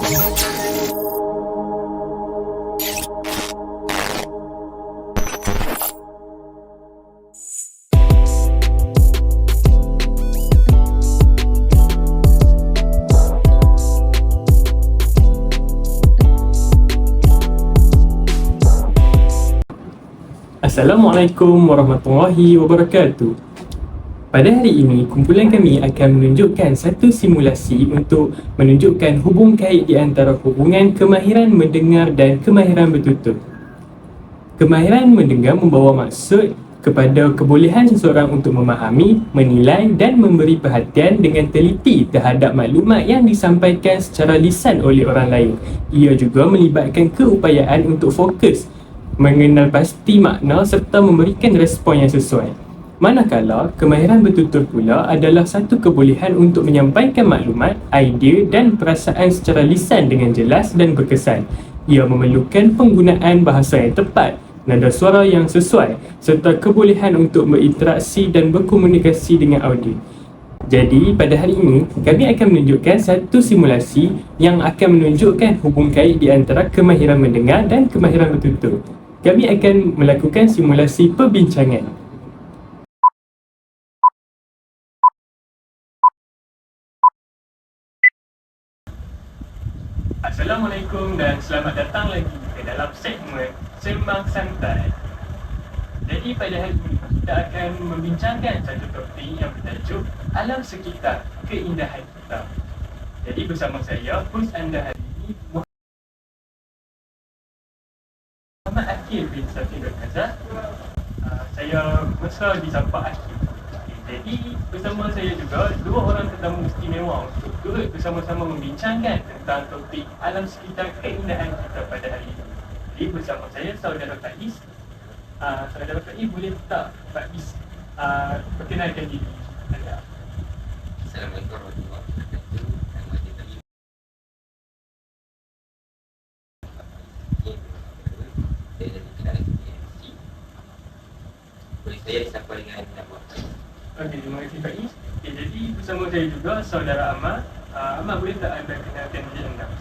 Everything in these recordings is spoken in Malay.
Assalamualaikum warahmatullahi wabarakatuh. Pada hari ini, kumpulan kami akan menunjukkan satu simulasi untuk menunjukkan hubung kait di antara hubungan kemahiran mendengar dan kemahiran bertutur. Kemahiran mendengar membawa maksud kepada kebolehan seseorang untuk memahami, menilai dan memberi perhatian dengan teliti terhadap maklumat yang disampaikan secara lisan oleh orang lain. Ia juga melibatkan keupayaan untuk fokus, mengenal pasti makna serta memberikan respon yang sesuai. Manakala, kemahiran bertutur pula adalah satu kebolehan untuk menyampaikan maklumat, idea dan perasaan secara lisan dengan jelas dan berkesan. Ia memerlukan penggunaan bahasa yang tepat, nada suara yang sesuai serta kebolehan untuk berinteraksi dan berkomunikasi dengan audiens. Jadi, pada hari ini, kami akan menunjukkan satu simulasi yang akan menunjukkan hubung kait di antara kemahiran mendengar dan kemahiran bertutur. Kami akan melakukan simulasi perbincangan. Assalamualaikum dan selamat datang lagi ke dalam segmen Sembang Santai. Jadi pada hari ini kita akan membincangkan satu topik yang bertajuk Alam Sekitar, Keindahan Kita. Jadi bersama saya, host anda hari ini, Muhammad Akil bin Safir Al-Qazah. Saya mesra disapa Akil. Jadi bersama saya juga dua orang tetamu istimewa untuk turut bersama-sama membincangkan tentang topik alam sekitar keindahan kita pada hari ini. Jadi bersama saya saudara Faiz. Saudara Faiz, boleh tak Faiz perkenalkan diri anda? Assalamualaikum warahmatullahi wabarakatuh. Nama saya Faiz. Saya dari Kelantan MC. Boleh saya disapa dengan nama Faiz. Okey, terima kasih Faiz. Okay, jadi bersama saya juga saudara Ahmad. Ahmad, boleh tak anda kenalkan diri anda?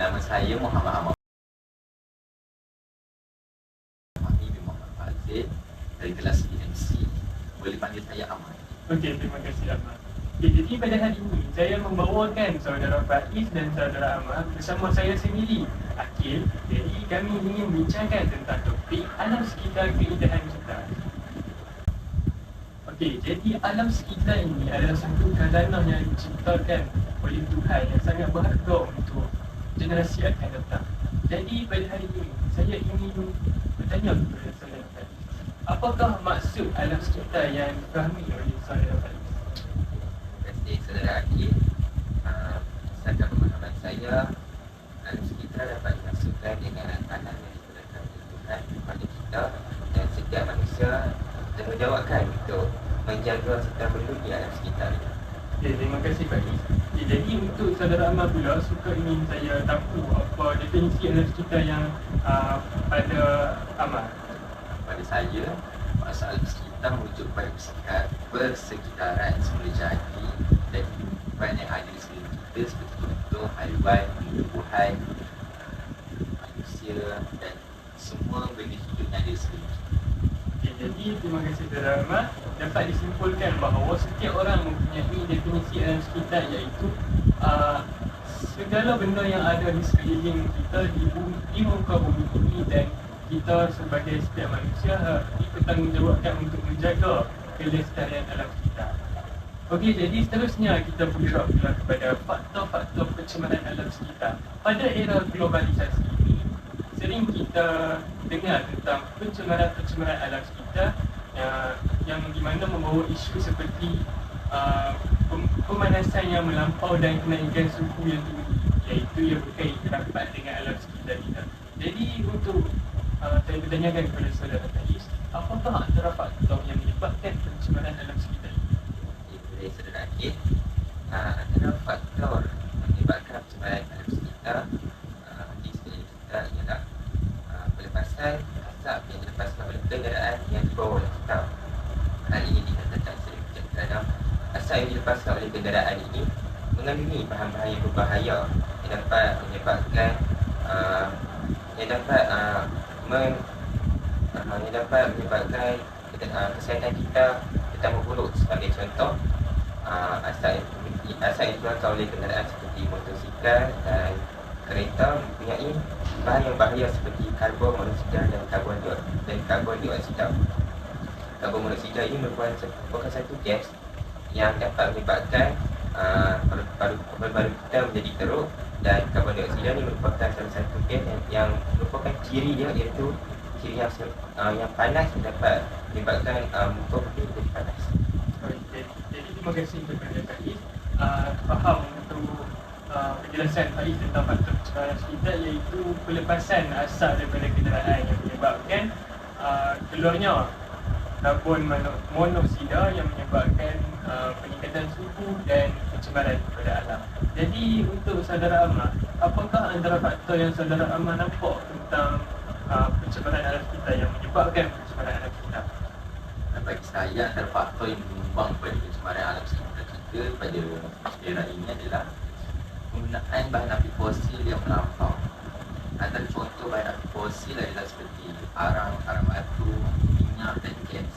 Nama saya Muhammad Ahmad bin Muhammad Fazil dari kelas MC. Boleh panggil saya Ahmad. Okey, terima kasih Ahmad. Okay, jadi pada hari ini saya membawakan saudara Faiz dan saudara Ahmad bersama saya sendiri, Akil. Jadi kami ingin bincangkan tentang topik alam sekitar keindahan kita. Okey, jadi alam sekitar ini adalah satu khazanah yang diciptakan oleh Tuhan yang sangat berharga untuk generasi akan datang. Jadi pada hari ini saya ingin bertanya kepada saudara Faiz, apakah maksud alam sekitar yang difahami oleh saudara Faiz? Terima kasih saudara Akil. Berdasarkan pemahaman saya, alam sekitar dapat dimaksudkan dengan alam yang diberikan oleh Tuhan kepada kita dan setiap manusia bertanggungjawabkan untuk menjaga serta melindungi alam sekitar ini. Okay, terima kasih Faiz. Okay, jadi untuk saudara Ahmad pula, suka ingin saya tahu apa definisi alam sekitar yang pada Ahmad. Pada saya, maksud alam sekitar merujuk pada persekitaran semula jadi dan kehidupan yang ada di sekeliling kita seperti contoh haiwan, tumbuhan, manusia dan semua benda hidup yang ada di sekeliling kita. Okay, jadi terima kasih saudara Ahmad. Dapat disimpulkan bahawa setiap orang mempunyai definisi alam sekitar, iaitu segala benda yang ada di sekeliling kita di muka bumi ini, dan kita sebagai setiap manusia dipertanggungjawabkan untuk menjaga kelestarian alam sekitar. Okey, jadi seterusnya kita bergerak pula kepada faktor-faktor pencemaran alam sekitar. Pada era globalisasi ini, sering kita dengar tentang pencemaran alam sekitar yang di mana membawa isu seperti pemanasan yang melampau dan kenaikan suhu yang tinggi, iaitu yang berkaitan rapat dengan alam sekitar kita. Jadi untuk saya bertanyakan kepada saudara Faiz, apakah antara faktor yang menyebabkan pencemaran alam sekitar ini? Dari saudara Akil, antara faktor menyebabkan pencemaran alam sekitar di sekeliling kita ialah pelepasan asap yang dilepaskan oleh kenderaan yang dibawa oleh kita. Hal ini dikatakan sering terjadi kerana asap yang dilepaskan oleh kenderaan ini mengandungi bahan-bahan yang berbahaya yang dapat menyebabkan yang dapat yang dapat menyebabkan kesihatan kita tambah buruk. Sebagai contoh, asap yang dikeluarkan oleh kenderaan seperti motosikal dan kereta mempunyai bahan yang bahaya seperti karbon monoksida dan karbon dioksida. Karbon monoksida ini merupakan satu gas yang dapat menyebabkan paru-paru kita menjadi teruk, dan karbon dioksida ini merupakan salah satu gas yang merupakan ciri dia, iaitu ciri yang panas yang dapat menyebabkan muka kita menjadi panas. Jadi terima kasih kepada Faiz. Faham untuk penjelasan Faiz tentang faktor pencemaran sekitar, iaitu pelepasan asap daripada kenderaan yang menyebabkan keluarnya karbon monoksida yang menyebabkan peningkatan suhu dan pencemaran kepada alam. Jadi untuk saudara Amar, apakah antara faktor yang saudara Amar nampak tentang pencemaran alam sekitar yang menyebabkan pencemaran alam sekitar? Bagi saya, antara faktor yang menyumbang kepada pencemaran alam sekitar kita pada era ini adalah penggunaan bahan api fosil yang melampau. Antara contoh bahan api fosil adalah seperti arang batu, minyak dan gas.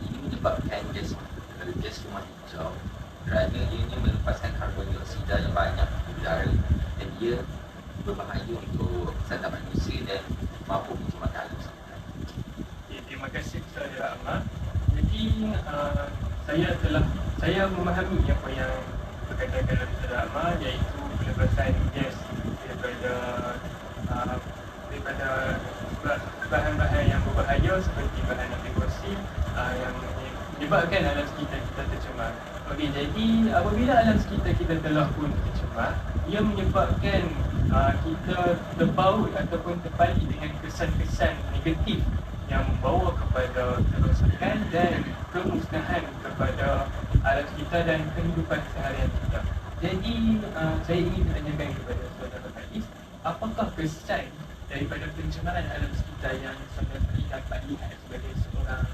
Ini menyebabkan gas rumah hijau kerana ianya melepaskan karbon dioksida yang banyak di udara, dan ia berbahaya untuk kesihatan manusia dan mampu mencemarkan alam sekitar. Terima kasih saudara Amar. Jadi saya memahami apa yang berkatakan oleh saudara Amar, iaitu pelepasan gas daripada bahan-bahan yang berbahaya seperti bahan api fosil yang menyebabkan alam sekitar kita tercemar. Okey, jadi apabila alam sekitar kita telah pun tercemar, ia menyebabkan kita terbaut ataupun terpali dengan kesan-kesan negatif yang membawa kepada kerosakan dan kemusnahan kepada alam sekitar dan kehidupan seharian kita. Jadi saya ingin menanyakan kepada saudara Faiz, apakah kesan daripada pencemaran alam sekitar yang saudara Faiz dapat lihat sebagai seorang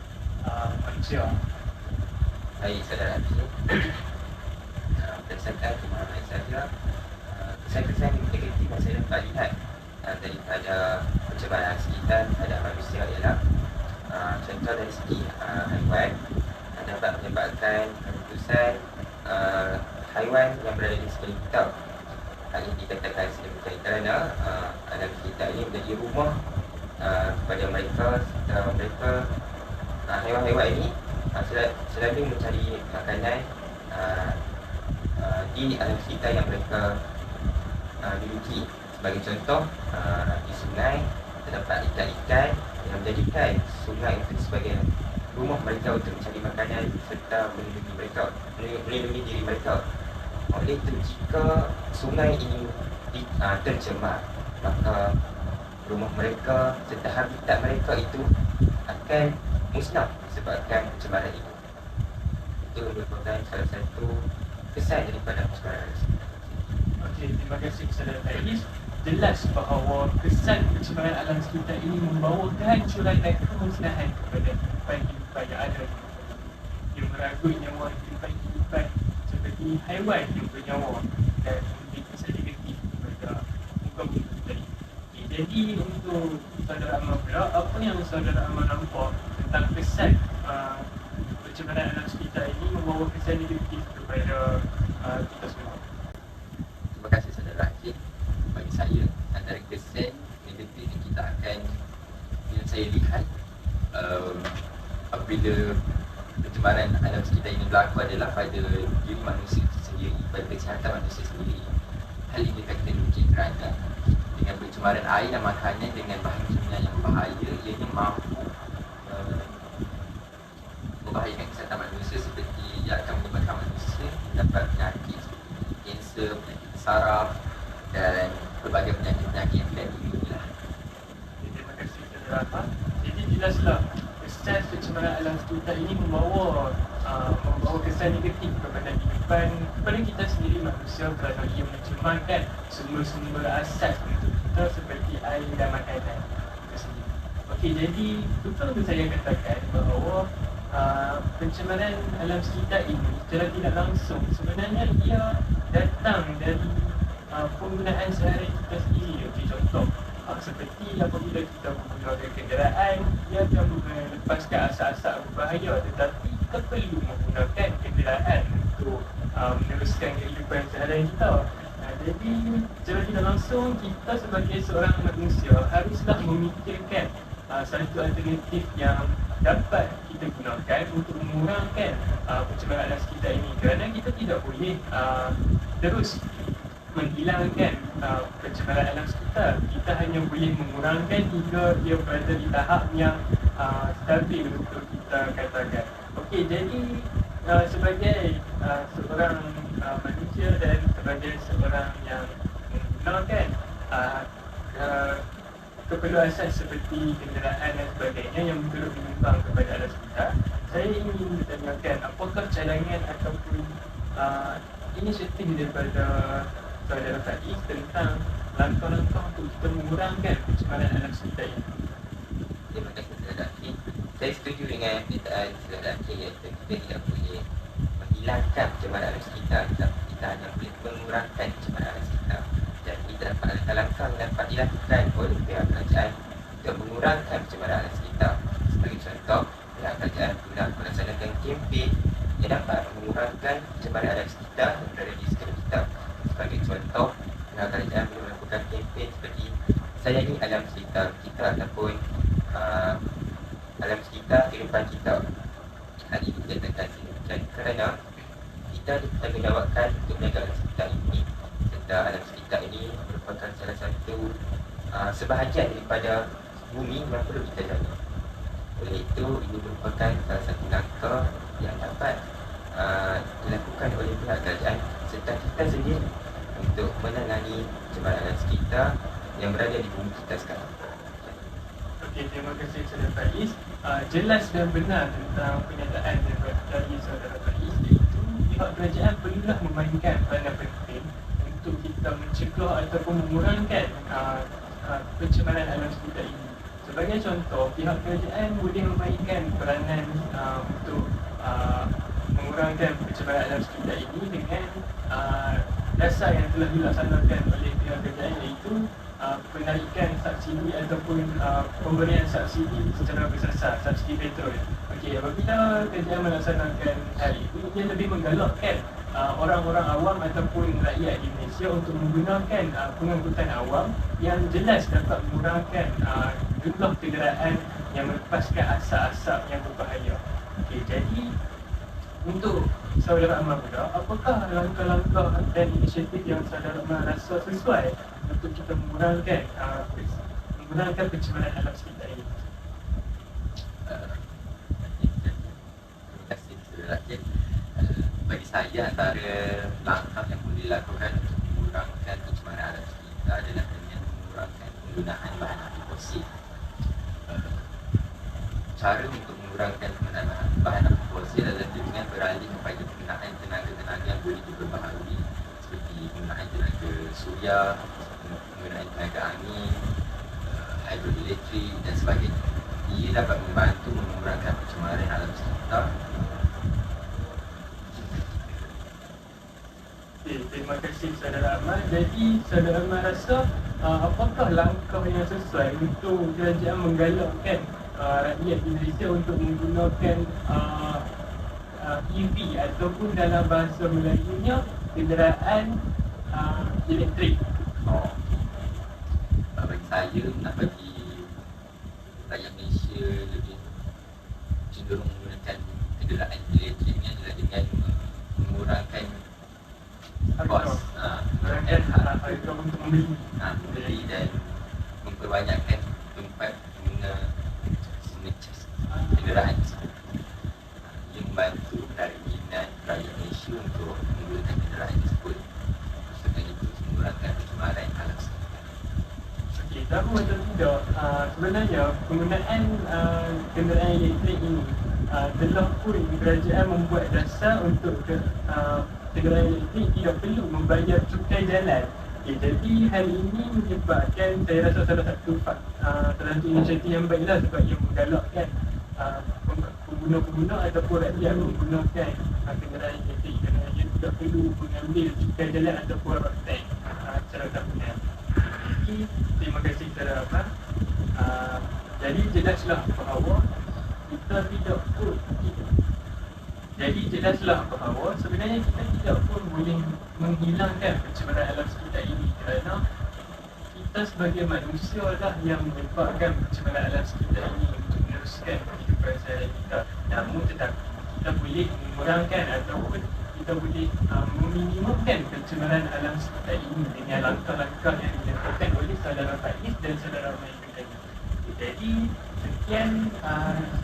manusia? Baik saudara Abdi, berdasarkan pemahaman saya, kesan-kesan negatif yang saya dapat lihat daripada pencemaran sekitar terhadap manusia ialah contoh dari segi haiwan, dapat menyebabkan keputusan haiwan yang berada di sekeliling kita. Hal ini dikatakan sedemikian kerana alam sekitar ini menjadi rumah kepada mereka, serta mereka haiwan-haiwan ini selalu mencari makanan di alam sekitar yang mereka miliki. Sebagai contoh, di sungai terdapat ikan-ikan yang menjadikan sungai itu sebagai rumah mereka untuk mencari makanan serta melindungi diri mereka. Oleh itu, jika sungai ini tercemar, maka rumah mereka serta habitat mereka itu akan musnah disebabkan pencemaran ini. Itu merupakan salah satu kesan daripada pencemaran sekitar. Okey, terima kasih saudara Faiz. Jelas bahawa kesan pencemaran alam sekitar ini membawa kehancuran dan kemusnahan kepada kehidupan yang ada. Ia merangkul nyawa kehidupan seperti haiwan yang bernyawa dan memberi kesan negatif kepada muka bumi kita ini. Okay, jadi untuk saudara Amar pula, apa yang saudara Amar nampak tentang kesan pencemaran alam sekitar ini membawa kesan negatif kepada kita semua? Terima kasih saudara Akid. Bagi saya, antara kesan negatif yang saya lihat apabila pencemaran alam sekitar ini berlaku adalah pada diri manusia sendiri, pada kesihatan manusia sendiri. Hal ini dikatakan mungkin kerana dengan pencemaran air dan makanan dengan bahan kimia yang berbahaya, ianya mampu membahayakan kesihatan manusia, seperti ia akan menyebabkan manusia mendapat penyakit seperti kanser, penyakit saraf dan berbagai penyakit-penyakit yang tidak diinginkan. Terima kasih saudara Ahmad. Jadi jelaslah kesan pencemaran alam sekitar ini membawa kesan negatif kepada kita sendiri manusia, kerana ia mencemarkan sumber-sumber asas untuk kita seperti air dan makanan itu sendiri. Okey, jadi betul saya katakan bahawa pencemaran alam sekitar ini secara tidak langsung sebenarnya ia datang dari penggunaan sehari kita sendiri. Okey, contoh seperti apabila kita menggunakan kenderaan yang akan melepaskan asap-asap berbahaya, tetapi kita perlu menggunakan kenderaan untuk meneruskan kehidupan seharian kita. Jadi secara tidak langsung kita sebagai seorang manusia haruslah memikirkan satu alternatif yang dapat kita gunakan untuk mengurangkan pencemaran alam sekitar ini, kerana kita tidak boleh terus menghilangkan pencemaran alam sekitar. Kita hanya boleh mengurangkan hingga ia berada di tahap yang stabil untuk kita katakan. Okey, jadi sebagai seorang manusia dan sebagai seorang yang menggunakan keperluan asas seperti kenderaan dan sebagainya yang turut menyumbang kepada alam sekitar, saya ingin bertanyakan apakah cadangan ataupun inisiatif daripada saudara Faiz tentang langkah-langkah untuk kita mengurangkan pencemaran alam sekitar ini. Terima kasih Saudara Akhi. Saya setuju dengan pernyataan Saudara Akhi iaitu kita tidak boleh menghilangkan pencemaran alam sekitar, tetapi kita hanya boleh mengurangkan pencemaran alam sekitar. Jadi terdapat langkah-langkah yang dapat dilakukan oleh pihak kerajaan untuk mengurangkan pencemaran alam sekitar. Sebagai contoh, pihak kerajaan guna melaksanakan kempen yang dapat mengurangkan pencemaran alam sekitar yang berada di sekitar kita. Sebagai contoh, pihak kerajaan boleh melakukan kempen seperti sayangi alam sekitar kita ataupun alam sekitar kehidupan kita. Hal ini kita tekan sedemikian kerana kita ditanggungjawabkan untuk menjaga alam sekitar ini, serta alam sekitar ini merupakan salah satu sebahagian daripada bumi yang perlu kita jaga. Oleh itu, ini merupakan salah satu langkah yang dapat dilakukan oleh pihak kerajaan serta kita sendiri untuk menangani pencemaran alam sekitar yang berada di bumi kita sekarang. Okey, terima kasih Saudara Faiz. Jelas dan benar tentang pernyataan dari Saudara Faiz, iaitu pihak kerajaan perlulah memainkan peranan penting untuk kita mencegah ataupun mengurangkan pencemaran alam sekitar ini. Sebagai contoh, pihak kerajaan boleh memainkan peranan untuk mengurangkan pencemaran alam sekitar ini dengan dasar yang telah dilaksanakan oleh pihak kerajaan, iaitu penarikan subsidi ataupun pemberian subsidi secara bersasar, subsidi petrol. Okey, apabila kerajaan melaksanakan hal itu, ia lebih menggalakkan orang-orang awam ataupun rakyat di Malaysia untuk menggunakan pengangkutan awam yang jelas dapat mengurangkan jumlah kenderaan yang melepaskan asap-asap yang berbahaya. Okey, jadi untuk Saudara Amal pula, apakah langkah-langkah dan inisiatif yang Saudara Amal rasa sesuai untuk kita mengurangkan pencemaran alam sekitar ini? Terima kasih Saudara Akhi. Bagi saya, antara langkah yang boleh dilakukan untuk mengurangkan pencemaran alam sekitar adalah dengan mengurangkan penggunaan bahan aktif fosil. Cara untuk mengurangkan penggunaan bahan aktif fosil adalah dengan beralih kepada penggunaan tenaga-tenaga yang boleh diperbaharui seperti penggunaan tenaga suria, penggunaan tenaga angin, hidroelektrik dan sebagainya. Ia dapat membantu mengurangkan pencemaran alam sekitar. Okay, terima kasih Saudara Amal. Jadi Saudara Amal rasa apakah langkah yang sesuai untuk kerajaan menggalakkan rakyat Malaysia untuk menggunakan EV ataupun dalam bahasa Melayunya kenderaan elektrik? Bagi saya, nak bagi rakyat Malaysia lebih cenderung menggunakan kenderaan elektrik ni adalah dengan mengurangkan kos, harga untuk membeli dan memperbanyakkan tempat guna kenderaan tersebut. Ia membantu dari minat rakyat Malaysia untuk menggunakan kenderaan tersebut. Maksudnya itu mengurangkan pencemaran alam sekitar. Okey, tahu atau tidak, sebenarnya penggunaan kenderaan elektrik ini telah pun kerajaan membuat dasar untuk kenderaan elektrik tidak perlu membayar cukai jalan. Okay, jadi hal ini menyebabkan, saya rasa salah satu inisiatif yang baiklah sebab ia menggalakkan pengguna-pengguna ataupun rakyat menggunakan kenderaan elektrik kerana ia tidak perlu mengambil cukai jalan ataupun road tax. antara tahunan. Jadi, terima kasih kepada Abang. Jadi jelaslah bahawa kita tidak pun Jadi jelaslah bahawa sebenarnya kita tidak pun boleh menghilangkan pencemaran alam sekitar ini, kerana kita sebagai manusia lah yang menyebabkan pencemaran alam sekitar ini untuk meneruskan kehidupan sehari kita. Namun tetapi kita boleh mengurangkan ataupun kita boleh meminimumkan pencemaran alam sekitar ini dengan langkah-langkah yang dilakukan oleh saudara Faiz dan saudara Maimun tadi. Jadi sekian,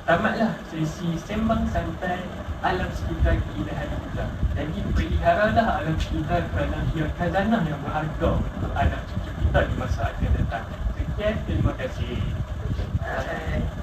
tamatlah sesi sembang santai alam sekitar keindahan kita. Jadi peliharalah alam sekitar kerana ia khazanah yang berharga untuk anak cucu kita di masa akan datang. Sekian, terima kasih. Bye.